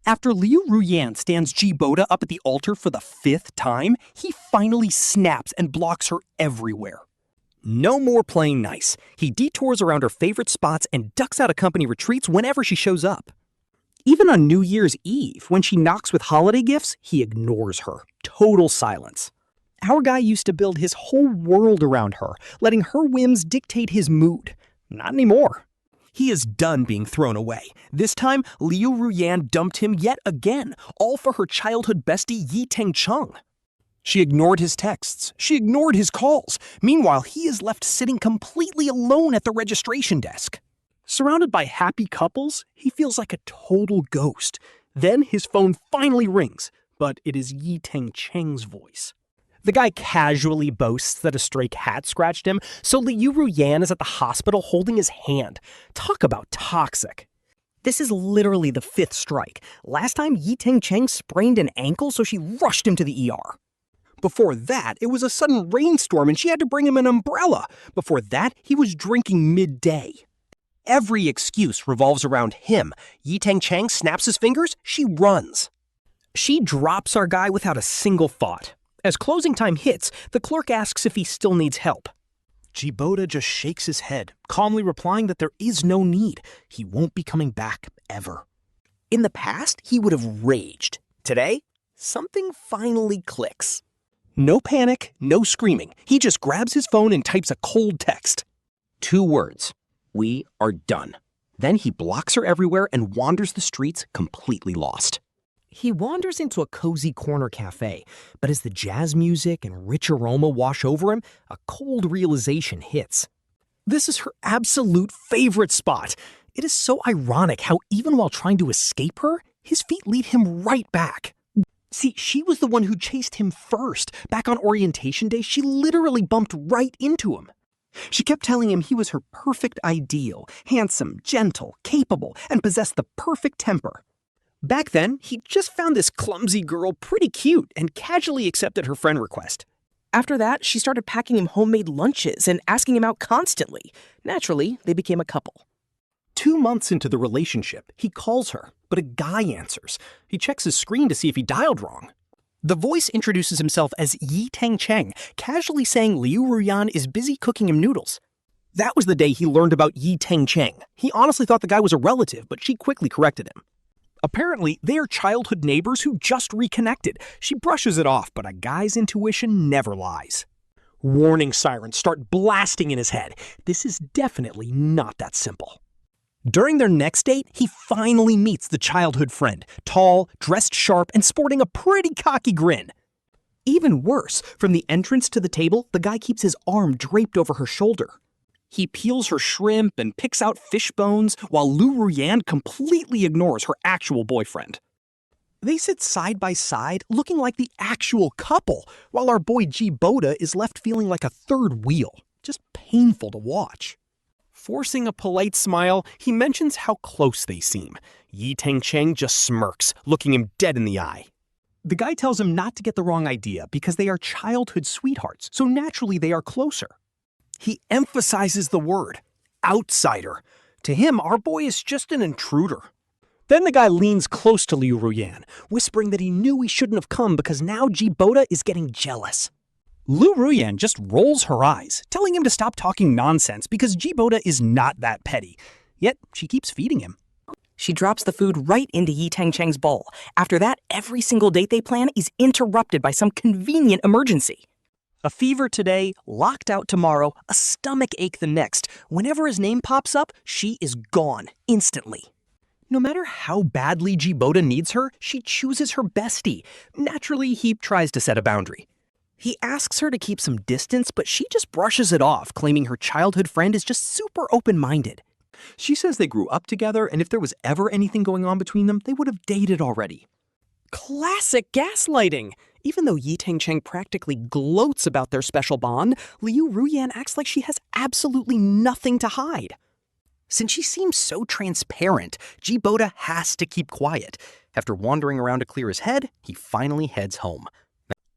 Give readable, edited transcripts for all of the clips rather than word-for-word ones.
After Liu Ruyan stands Ji Boda up at the altar for the 5th time, he finally snaps and blocks her everywhere. No more playing nice. He detours around her favorite spots and ducks out of company retreats whenever she shows up. Even on New Year's Eve, when she knocks with holiday gifts, he ignores her. Total silence. Our guy used to build his whole world around her, letting her whims dictate his mood. Not anymore. He is done being thrown away. This time, Liu Ruyan dumped him yet again, all for her childhood bestie Yi Tengcheng. She ignored his texts. She ignored his calls. Meanwhile, he is left sitting completely alone at the registration desk. Surrounded by happy couples, he feels like a total ghost. Then his phone finally rings, but it is Yi Tengcheng's voice. The guy casually boasts that a stray cat scratched him, so Liu Ruyan is at the hospital holding his hand. Talk about toxic. This is literally the 5th strike. Last time, Yi Tengcheng sprained an ankle, so she rushed him to the ER. Before that, it was a sudden rainstorm and she had to bring him an umbrella. Before that, he was drinking midday. Every excuse revolves around him. Yi Tengcheng snaps his fingers, she runs. She drops our guy without a single thought. As closing time hits, the clerk asks if he still needs help. Ji Boda just shakes his head, calmly replying that there is no need. He won't be coming back, ever. In the past, he would have raged. Today, something finally clicks. No panic, no screaming. He just grabs his phone and types a cold text. 2 words. We are done. Then he blocks her everywhere and wanders the streets completely lost. He wanders into a cozy corner cafe, but as the jazz music and rich aroma wash over him, a cold realization hits. This is her absolute favorite spot. It is so ironic how even while trying to escape her, his feet lead him right back. See, she was the one who chased him first. Back on orientation day, she literally bumped right into him. She kept telling him he was her perfect ideal, handsome, gentle, capable, and possessed the perfect temper. Back then, he just found this clumsy girl pretty cute and casually accepted her friend request. After that, she started packing him homemade lunches and asking him out constantly. Naturally, they became a couple. 2 months into the relationship, he calls her, but a guy answers. He checks his screen to see if he dialed wrong. The voice introduces himself as Yi Tengcheng, casually saying Liu Ruyan is busy cooking him noodles. That was the day he learned about Yi Tengcheng. He honestly thought the guy was a relative, but she quickly corrected him. Apparently, they are childhood neighbors who just reconnected. She brushes it off, but a guy's intuition never lies. Warning sirens start blasting in his head. This is definitely not that simple. During their next date, he finally meets the childhood friend, tall, dressed sharp, and sporting a pretty cocky grin. Even worse, from the entrance to the table, the guy keeps his arm draped over her shoulder. He peels her shrimp and picks out fish bones, while Liu Ruyan completely ignores her actual boyfriend. They sit side by side, looking like the actual couple, while our boy Ji Boda is left feeling like a third wheel. Just painful to watch. Forcing a polite smile, he mentions how close they seem. Yi Tengcheng just smirks, looking him dead in the eye. The guy tells him not to get the wrong idea because they are childhood sweethearts, so naturally they are closer. He emphasizes the word, outsider. To him, our boy is just an intruder. Then the guy leans close to Liu Ruyan, whispering that he knew he shouldn't have come because now Ji Boda is getting jealous. Liu Ruyan just rolls her eyes, telling him to stop talking nonsense because Ji Boda is not that petty. Yet, she keeps feeding him. She drops the food right into Yi Tengcheng's bowl. After that, every single date they plan is interrupted by some convenient emergency. A fever today, locked out tomorrow, a stomach ache the next. Whenever his name pops up, she is gone, instantly. No matter how badly Ji Boda needs her, she chooses her bestie. Naturally, he tries to set a boundary. He asks her to keep some distance, but she just brushes it off, claiming her childhood friend is just super open-minded. She says they grew up together, and if there was ever anything going on between them, they would have dated already. Classic gaslighting! Even though Yi Tengcheng practically gloats about their special bond, Liu Ruyan acts like she has absolutely nothing to hide. Since she seems so transparent, Ji Boda has to keep quiet. After wandering around to clear his head, he finally heads home.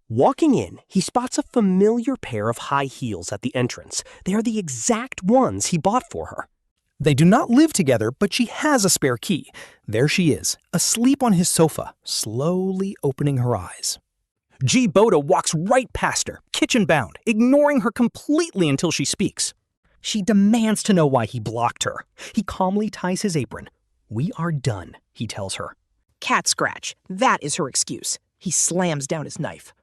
Walking in, he spots a familiar pair of high heels at the entrance. They are the exact ones he bought for her. They do not live together, but she has a spare key. There she is, asleep on his sofa, slowly opening her eyes. Ji Boda walks right past her, kitchen-bound, ignoring her completely until she speaks. She demands to know why he blocked her. He calmly ties his apron. "We are done," he tells her. Cat scratch. That is her excuse. He slams down his knife.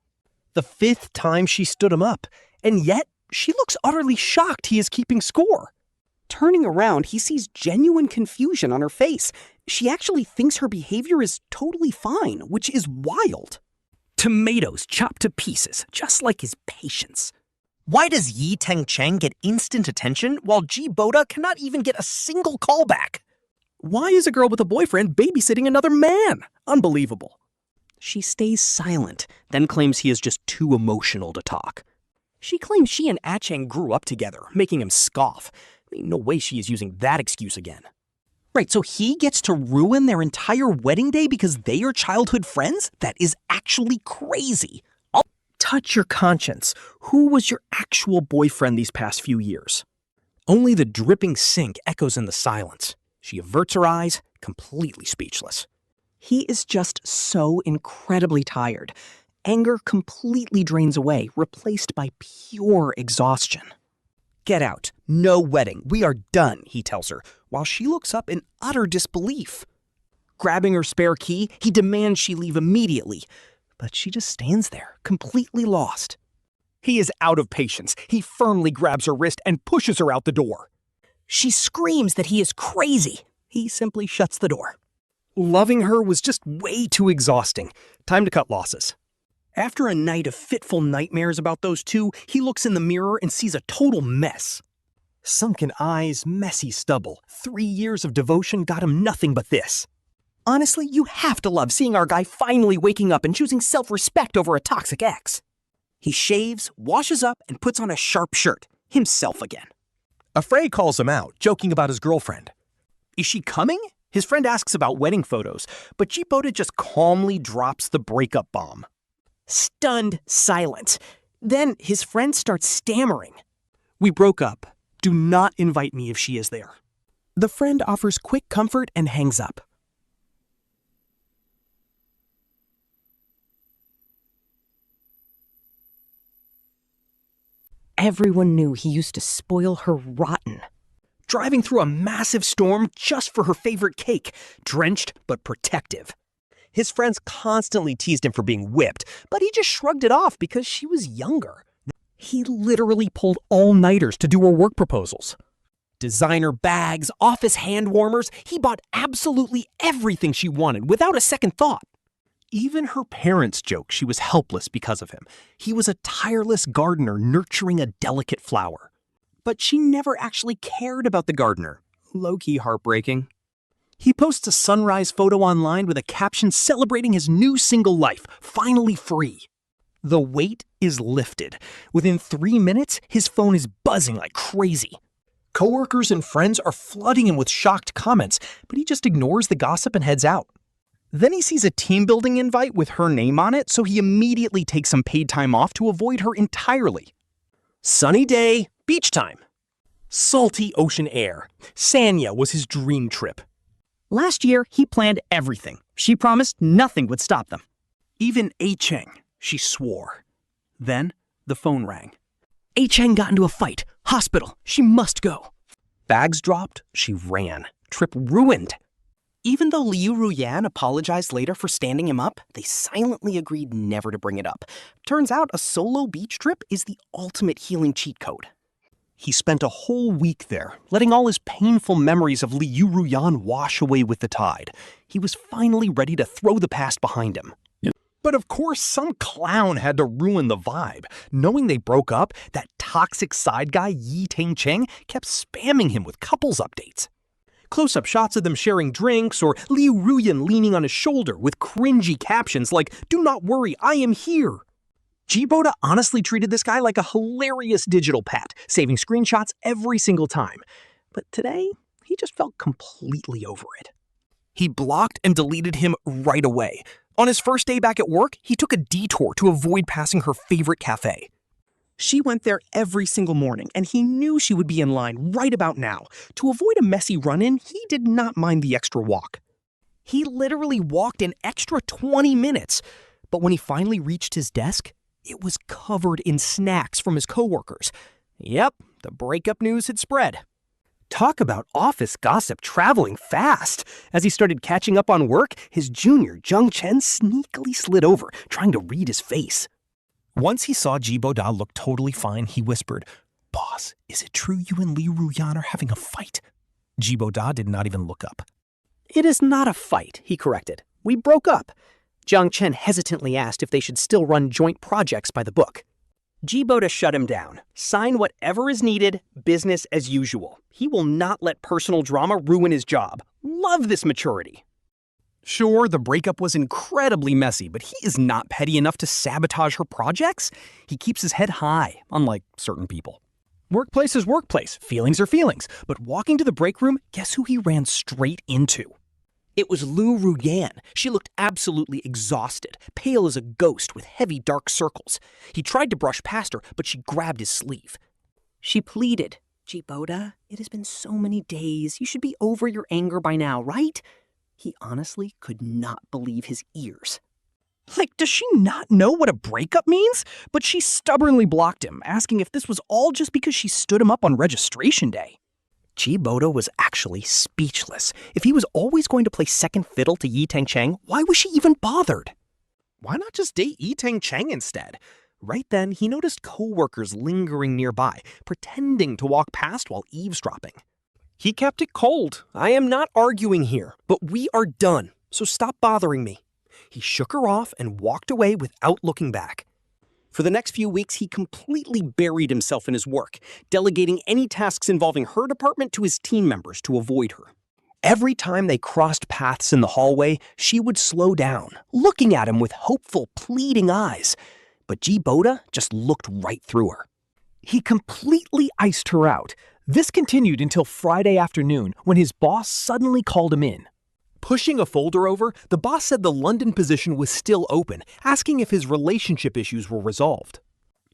The 5th time she stood him up, and yet she looks utterly shocked he is keeping score. Turning around, he sees genuine confusion on her face. She actually thinks her behavior is totally fine, which is wild. Tomatoes chopped to pieces, just like his patience. Why does Yi Tengcheng get instant attention while Ji Boda cannot even get a single callback? Why is a girl with a boyfriend babysitting another man? Unbelievable. She stays silent, then claims he is just too emotional to talk. She claims she and Ah-Cheng grew up together, making him scoff. No way she is using that excuse again. Right, so he gets to ruin their entire wedding day because they are childhood friends? That is actually crazy. Touch your conscience. Who was your actual boyfriend these past few years? Only the dripping sink echoes in the silence. She averts her eyes, completely speechless. He is just so incredibly tired. Anger completely drains away, replaced by pure exhaustion. "Get out. No wedding. We are done," he tells her, while she looks up in utter disbelief. Grabbing her spare key, he demands she leave immediately, but she just stands there, completely lost. He is out of patience. He firmly grabs her wrist and pushes her out the door. She screams that he is crazy. He simply shuts the door. Loving her was just way too exhausting. Time to cut losses. After a night of fitful nightmares about those two, he looks in the mirror and sees a total mess. Sunken eyes, messy stubble. 3 years of devotion got him nothing but this. Honestly, you have to love seeing our guy finally waking up and choosing self-respect over a toxic ex. He shaves, washes up, and puts on a sharp shirt. Himself again. Afraid calls him out, joking about his girlfriend. Is she coming? His friend asks about wedding photos, but Ji Boda just calmly drops the breakup bomb. Stunned silence. Then his friend starts stammering. "We broke up. Do not invite me if she is there." The friend offers quick comfort and hangs up. Everyone knew he used to spoil her rotten. Driving through a massive storm just for her favorite cake, drenched but protective. His friends constantly teased him for being whipped, but he just shrugged it off because she was younger. He literally pulled all-nighters to do her work proposals. Designer bags, office hand warmers, he bought absolutely everything she wanted without a second thought. Even her parents joked she was helpless because of him. He was a tireless gardener nurturing a delicate flower. But she never actually cared about the gardener. Low-key heartbreaking. He posts a sunrise photo online with a caption celebrating his new single life, finally free. The weight is lifted. Within 3 minutes, his phone is buzzing like crazy. Coworkers and friends are flooding him with shocked comments, but he just ignores the gossip and heads out. Then he sees a team building invite with her name on it, so he immediately takes some paid time off to avoid her entirely. Sunny day, beach time. Salty ocean air. Sanya was his dream trip. Last year, he planned everything. She promised nothing would stop them. Even Ah-Cheng, she swore. Then the phone rang. Ah-Cheng got into a fight. Hospital. She must go. Bags dropped, she ran. Trip ruined. Even though Liu Ruyan apologized later for standing him up, they silently agreed never to bring it up. Turns out a solo beach trip is the ultimate healing cheat code. He spent a whole week there, letting all his painful memories of Liu Ruyan wash away with the tide. He was finally ready to throw the past behind him. But of course, some clown had to ruin the vibe. Knowing they broke up, that toxic side guy Yi Tengcheng kept spamming him with couples updates. Close-up shots of them sharing drinks, or Liu Ruyan leaning on his shoulder with cringy captions like, "Do not worry, I am here." Ji Boda honestly treated this guy like a hilarious digital pet, saving screenshots every single time. But today, he just felt completely over it. He blocked and deleted him right away. On his first day back at work, he took a detour to avoid passing her favorite cafe. She went there every single morning, and he knew she would be in line right about now. To avoid a messy run-in, he did not mind the extra walk. He literally walked an extra 20 minutes. But when he finally reached his desk, it was covered in snacks from his coworkers. Yep, the breakup news had spread. Talk about office gossip traveling fast. As he started catching up on work, his junior, Jung Chen, sneakily slid over, trying to read his face. Once he saw Ji Boda look totally fine, he whispered, "Boss, is it true you and Liu Ruyan are having a fight?" Ji Boda did not even look up. "It is not a fight," he corrected. "We broke up." Jung Chen hesitantly asked if they should still run joint projects by the book. Ji Boda shut him down. Sign whatever is needed, business as usual. He will not let personal drama ruin his job. Love this maturity. Sure, the breakup was incredibly messy, but he is not petty enough to sabotage her projects. He keeps his head high, unlike certain people. Workplace is workplace, feelings are feelings. But walking to the break room, guess who he ran straight into? It was Liu Ruyan. She looked absolutely exhausted, pale as a ghost with heavy dark circles. He tried to brush past her, but she grabbed his sleeve. She pleaded, "Ji Boda, it has been so many days. You should be over your anger by now, right?" He honestly could not believe his ears. Like, does she not know what a breakup means? But she stubbornly blocked him, asking if this was all just because she stood him up on registration day. Ji Boda was actually speechless. If he was always going to play second fiddle to Yi Tengcheng, why was she even bothered? Why not just date Yi Tengcheng instead? Right then, he noticed co-workers lingering nearby, pretending to walk past while eavesdropping. He kept it cold. "I am not arguing here, but we are done, so stop bothering me." He shook her off and walked away without looking back. For the next few weeks, he completely buried himself in his work, delegating any tasks involving her department to his team members to avoid her. Every time they crossed paths in the hallway, she would slow down, looking at him with hopeful, pleading eyes. But Ji Boda just looked right through her. He completely iced her out. This continued until Friday afternoon, when his boss suddenly called him in. Pushing a folder over, the boss said the London position was still open, asking if his relationship issues were resolved.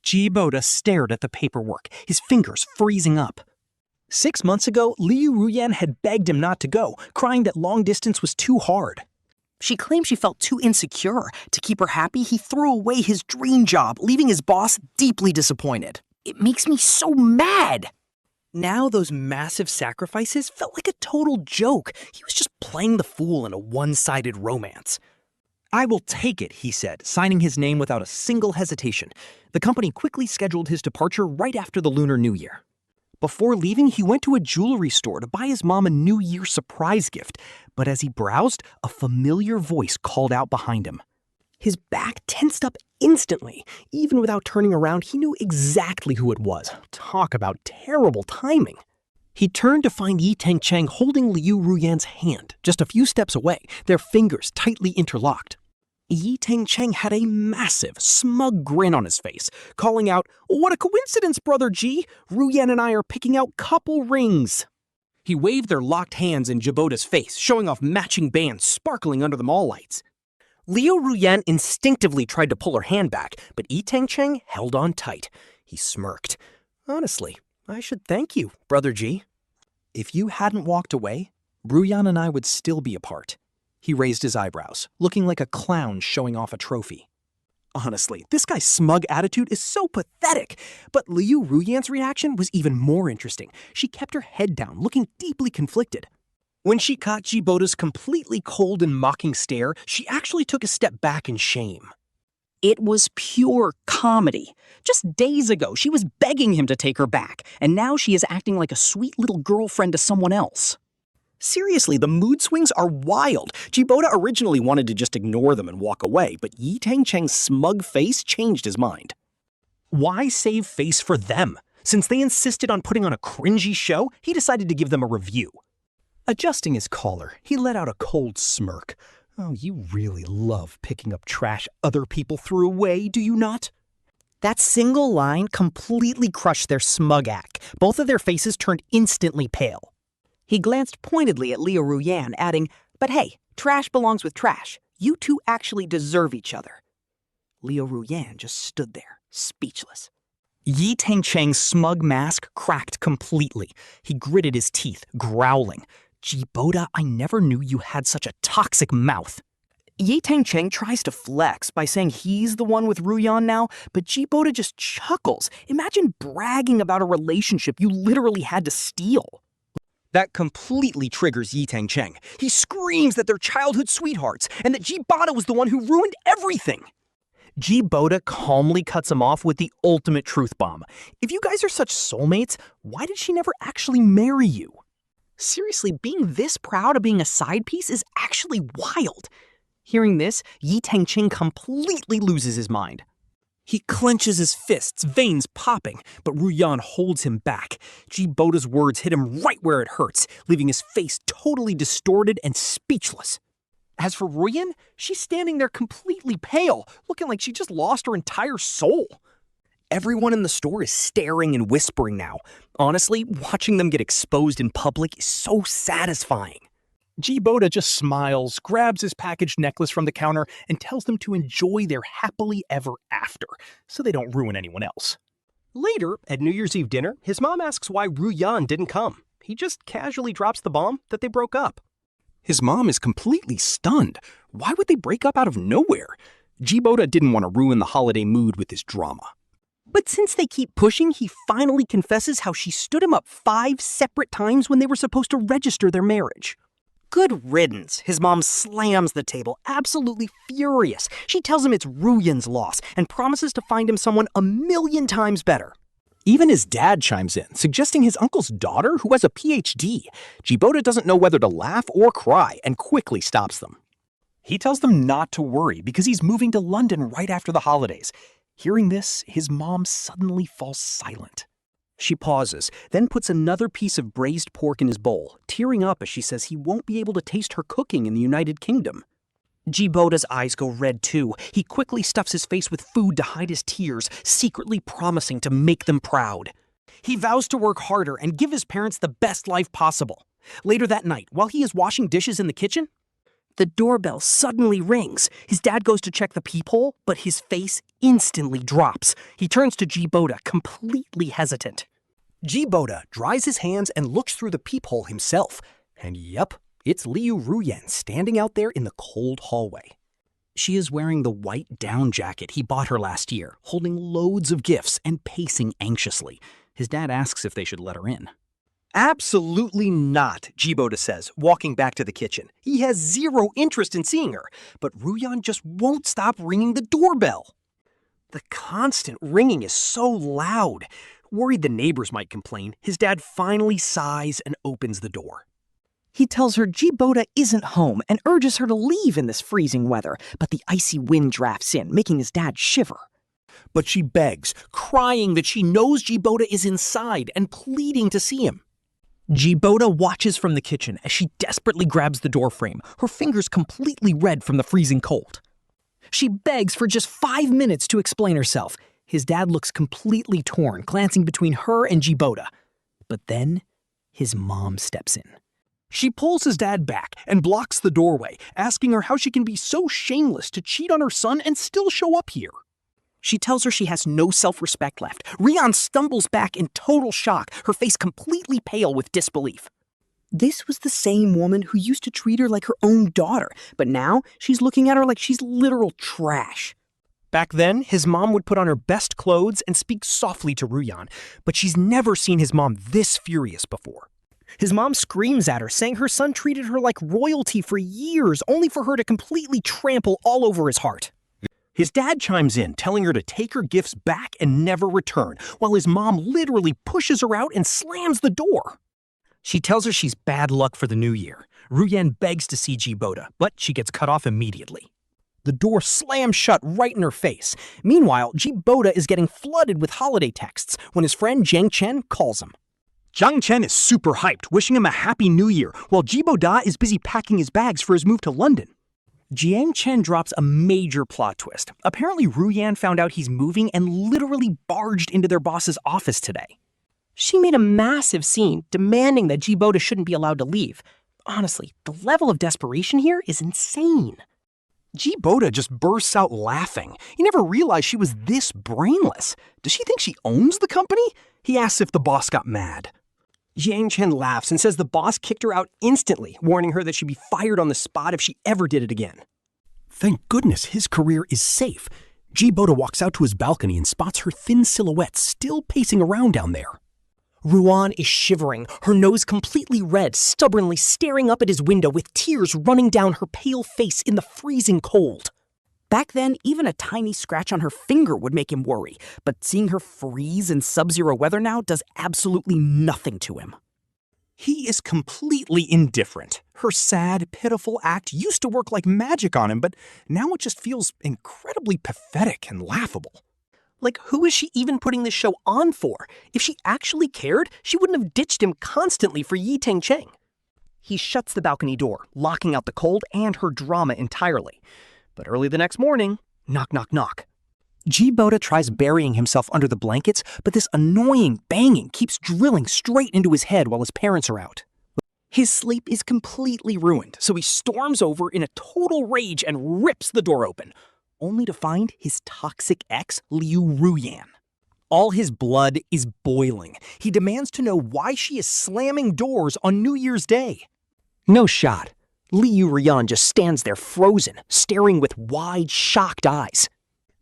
Ji Boda stared at the paperwork, his fingers freezing up. 6 months ago, Liu Ruyan had begged him not to go, crying that long distance was too hard. She claimed she felt too insecure. To keep her happy, he threw away his dream job, leaving his boss deeply disappointed. "It makes me so mad." Now those massive sacrifices felt like a total joke. He was just playing the fool in a one-sided romance. "I will take it," he said, signing his name without a single hesitation. The company quickly scheduled his departure right after the Lunar New Year. Before leaving, he went to a jewelry store to buy his mom a New Year surprise gift. But as he browsed, a familiar voice called out behind him. His back tensed up instantly. Even without turning around, he knew exactly who it was. Talk about terrible timing. He turned to find Yi Tengcheng holding Liu Ruyan's hand, just a few steps away, their fingers tightly interlocked. Yi Tengcheng had a massive, smug grin on his face, calling out, "What a coincidence, Brother Ji! Ruyan and I are picking out couple rings." He waved their locked hands in Ji Boda's face, showing off matching bands sparkling under the mall lights. Liu Ruyan instinctively tried to pull her hand back, but Yi Tengcheng held on tight. He smirked. "Honestly, I should thank you, Brother Ji. If you hadn't walked away, Ruyan and I would still be apart." He raised his eyebrows, looking like a clown showing off a trophy. Honestly, this guy's smug attitude is so pathetic. But Liu Ruyan's reaction was even more interesting. She kept her head down, looking deeply conflicted. When she caught Ji Boda's completely cold and mocking stare, she actually took a step back in shame. It was pure comedy. Just days ago, she was begging him to take her back, and now she is acting like a sweet little girlfriend to someone else. Seriously, the mood swings are wild. Ji Boda originally wanted to just ignore them and walk away, but Yi Tengcheng's smug face changed his mind. Why save face for them? Since they insisted on putting on a cringy show, he decided to give them a review. Adjusting his collar, he let out a cold smirk. "Oh, you really love picking up trash other people threw away, do you not?" That single line completely crushed their smug act. Both of their faces turned instantly pale. He glanced pointedly at Liu Ruyan, adding, "But hey, trash belongs with trash. You two actually deserve each other." Liu Ruyan just stood there, speechless. Yi Tengcheng's smug mask cracked completely. He gritted his teeth, growling. Ji Boda, I never knew you had such a toxic mouth. Yi Tengcheng tries to flex by saying he's the one with Ruyan now, but Ji Boda just chuckles. Imagine bragging about a relationship you literally had to steal. That completely triggers Yi Tengcheng. He screams that they're childhood sweethearts and that Ji Boda was the one who ruined everything. Ji Boda calmly cuts him off with the ultimate truth bomb. If you guys are such soulmates, why did she never actually marry you? Seriously, being this proud of being a side piece is actually wild. Hearing this, Yi Tengcheng completely loses his mind. He clenches his fists, veins popping, but Ruyan holds him back. Ji Boda's words hit him right where it hurts, leaving his face totally distorted and speechless. As for Ruyan, she's standing there completely pale, looking like she just lost her entire soul. Everyone in the store is staring and whispering now. Honestly, watching them get exposed in public is so satisfying. Ji Boda just smiles, grabs his packaged necklace from the counter, and tells them to enjoy their happily ever after, so they don't ruin anyone else. Later, at New Year's Eve dinner, his mom asks why Ruyan didn't come. He just casually drops the bomb that they broke up. His mom is completely stunned. Why would they break up out of nowhere? Ji Boda didn't want to ruin the holiday mood with this drama. But since they keep pushing, he finally confesses how she stood him up 5 separate times when they were supposed to register their marriage. Good riddance. His mom slams the table, absolutely furious. She tells him it's Ruyan's loss and promises to find him someone 1,000,000 times better. Even his dad chimes in, suggesting his uncle's daughter, who has a PhD. Ji Boda doesn't know whether to laugh or cry and quickly stops them. He tells them not to worry because he's moving to London right after the holidays. Hearing this, his mom suddenly falls silent. She pauses, then puts another piece of braised pork in his bowl, tearing up as she says he won't be able to taste her cooking in the United Kingdom. Ji Boda's eyes go red too. He quickly stuffs his face with food to hide his tears, secretly promising to make them proud. He vows to work harder and give his parents the best life possible. Later that night, while he is washing dishes in the kitchen, the doorbell suddenly rings. His dad goes to check the peephole, but his face instantly drops. He turns to Ji Boda, completely hesitant. Ji Boda dries his hands and looks through the peephole himself. And yup, it's Liu Ruyan standing out there in the cold hallway. She is wearing the white down jacket he bought her last year, holding loads of gifts and pacing anxiously. His dad asks if they should let her in. Absolutely not, Ji Boda says, walking back to the kitchen. He has zero interest in seeing her, but Ruyan just won't stop ringing the doorbell. The constant ringing is so loud. Worried the neighbors might complain, his dad finally sighs and opens the door. He tells her Ji Boda isn't home and urges her to leave in this freezing weather, but the icy wind drafts in, making his dad shiver. But she begs, crying that she knows Ji Boda is inside and pleading to see him. Ji Boda watches from the kitchen as she desperately grabs the doorframe, her fingers completely red from the freezing cold. She begs for just 5 minutes to explain herself. His dad looks completely torn, glancing between her and Ji Boda. But then, his mom steps in. She pulls his dad back and blocks the doorway, asking her how she can be so shameless to cheat on her son and still show up here. She tells her she has no self-respect left. Ruyan stumbles back in total shock, her face completely pale with disbelief. This was the same woman who used to treat her like her own daughter, but now she's looking at her like she's literal trash. Back then, his mom would put on her best clothes and speak softly to Ruyan, but she's never seen his mom this furious before. His mom screams at her, saying her son treated her like royalty for years, only for her to completely trample all over his heart. His dad chimes in, telling her to take her gifts back and never return, while his mom literally pushes her out and slams the door. She tells her she's bad luck for the new year. Ruyan begs to see Ji Boda, but she gets cut off immediately. The door slams shut right in her face. Meanwhile, Ji Boda is getting flooded with holiday texts when his friend Jiang Chen calls him. Jiang Chen is super hyped, wishing him a happy new year, while Ji Boda is busy packing his bags for his move to London. Jiang Chen drops a major plot twist. Apparently, Ruyan found out he's moving and literally barged into their boss's office today. She made a massive scene, demanding that Ji Boda shouldn't be allowed to leave. Honestly, the level of desperation here is insane. Ji Boda just bursts out laughing. He never realized she was this brainless. Does she think she owns the company? He asks if the boss got mad. Ji Tengcheng laughs and says the boss kicked her out instantly, warning her that she'd be fired on the spot if she ever did it again. Thank goodness his career is safe. Ji Boda walks out to his balcony and spots her thin silhouette still pacing around down there. Ruyan is shivering, her nose completely red, stubbornly staring up at his window with tears running down her pale face in the freezing cold. Back then, even a tiny scratch on her finger would make him worry, but seeing her freeze in sub-zero weather now does absolutely nothing to him. He is completely indifferent. Her sad, pitiful act used to work like magic on him, but now it just feels incredibly pathetic and laughable. Like, who is she even putting this show on for? If she actually cared, she wouldn't have ditched him constantly for Yi Tengcheng. He shuts the balcony door, locking out the cold and her drama entirely. But early the next morning, knock, knock, knock. Ji Boda tries burying himself under the blankets, but this annoying banging keeps drilling straight into his head while his parents are out. His sleep is completely ruined, so he storms over in a total rage and rips the door open, only to find his toxic ex, Liu Ruyan. All his blood is boiling. He demands to know why she is slamming doors on New Year's Day. No shot. Liu Ruyan just stands there frozen, staring with wide, shocked eyes.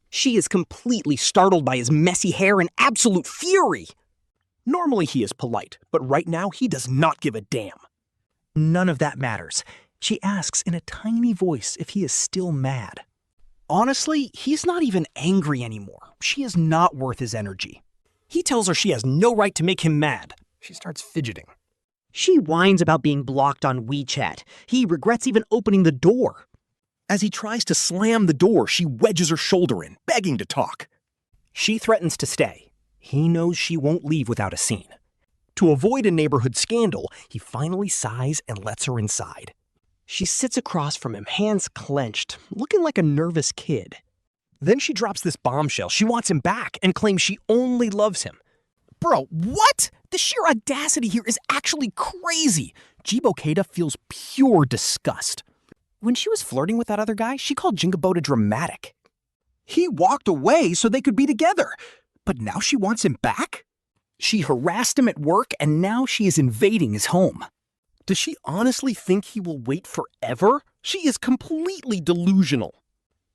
She is completely startled by his messy hair and absolute fury. Normally he is polite, but right now he does not give a damn. None of that matters. She asks in a tiny voice if he is still mad. Honestly, he's not even angry anymore. She is not worth his energy. He tells her she has no right to make him mad. She starts fidgeting. She whines about being blocked on WeChat. He regrets even opening the door. As he tries to slam the door, she wedges her shoulder in, begging to talk. She threatens to stay. He knows she won't leave without a scene. To avoid a neighborhood scandal, he finally sighs and lets her inside. She sits across from him, hands clenched, looking like a nervous kid. Then she drops this bombshell. She wants him back and claims she only loves him. Bro, what? The sheer audacity here is actually crazy. Ji Boda feels pure disgust. When she was flirting with that other guy, she called Ji Boda dramatic. He walked away so they could be together. But now she wants him back? She harassed him at work, and now she is invading his home. Does she honestly think he will wait forever? She is completely delusional.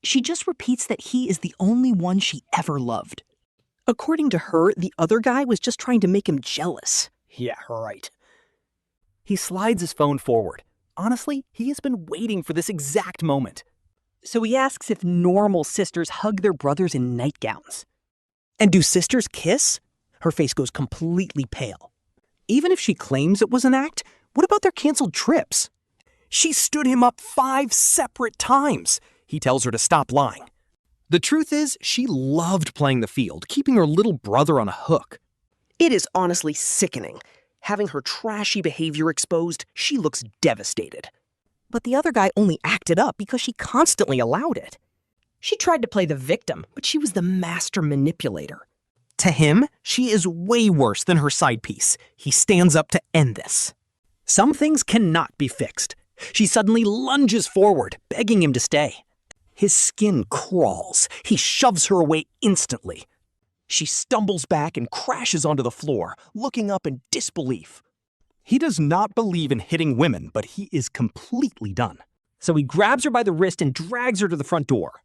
She just repeats that he is the only one she ever loved. According to her, the other guy was just trying to make him jealous. Yeah, right. He slides his phone forward. Honestly, he has been waiting for this exact moment. So he asks if normal sisters hug their brothers in nightgowns. And do sisters kiss? Her face goes completely pale. Even if she claims it was an act, what about their canceled trips? She stood him up 5 separate times. He tells her to stop lying. The truth is, she loved playing the field, keeping her little brother on a hook. It is honestly sickening. Having her trashy behavior exposed, she looks devastated. But the other guy only acted up because she constantly allowed it. She tried to play the victim, but she was the master manipulator. To him, she is way worse than her side piece. He stands up to end this. Some things cannot be fixed. She suddenly lunges forward, begging him to stay. His skin crawls. He shoves her away instantly. She stumbles back and crashes onto the floor, looking up in disbelief. He does not believe in hitting women, but he is completely done. So he grabs her by the wrist and drags her to the front door.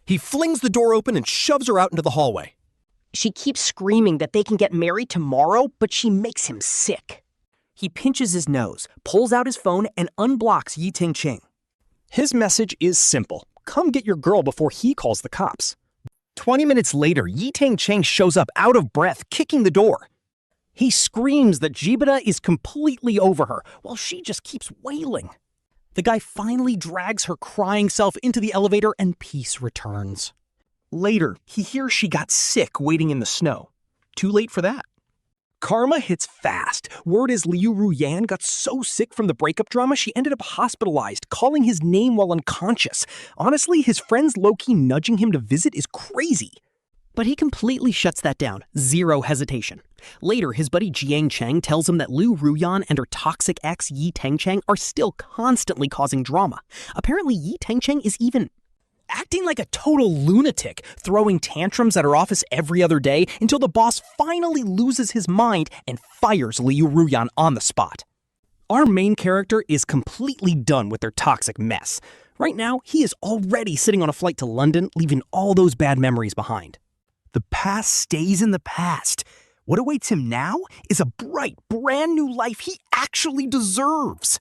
He flings the door open and shoves her out into the hallway. She keeps screaming that they can get married tomorrow, but she makes him sick. He pinches his nose, pulls out his phone, and unblocks Yi Tengcheng. His message is simple. Come get your girl before he calls the cops. 20 minutes later, Yi Tengcheng shows up out of breath, kicking the door. He screams that Ji Boda is completely over her, while she just keeps wailing. The guy finally drags her crying self into the elevator and peace returns. Later, he hears she got sick waiting in the snow. Too late for that. Karma hits fast. Word is Liu Ruyan got so sick from the breakup drama she ended up hospitalized, calling his name while unconscious. Honestly, his friends low-key nudging him to visit is crazy. But he completely shuts that down, zero hesitation. Later, his buddy Ji Tengcheng tells him that Liu Ruyan and her toxic ex Yi Tengcheng are still constantly causing drama. Apparently, Yi Tengcheng is even acting like a total lunatic, throwing tantrums at her office every other day until the boss finally loses his mind and fires Liu Ruyan on the spot. Our main character is completely done with their toxic mess. Right now, he is already sitting on a flight to London, leaving all those bad memories behind. The past stays in the past. What awaits him now is a bright, brand new life he actually deserves.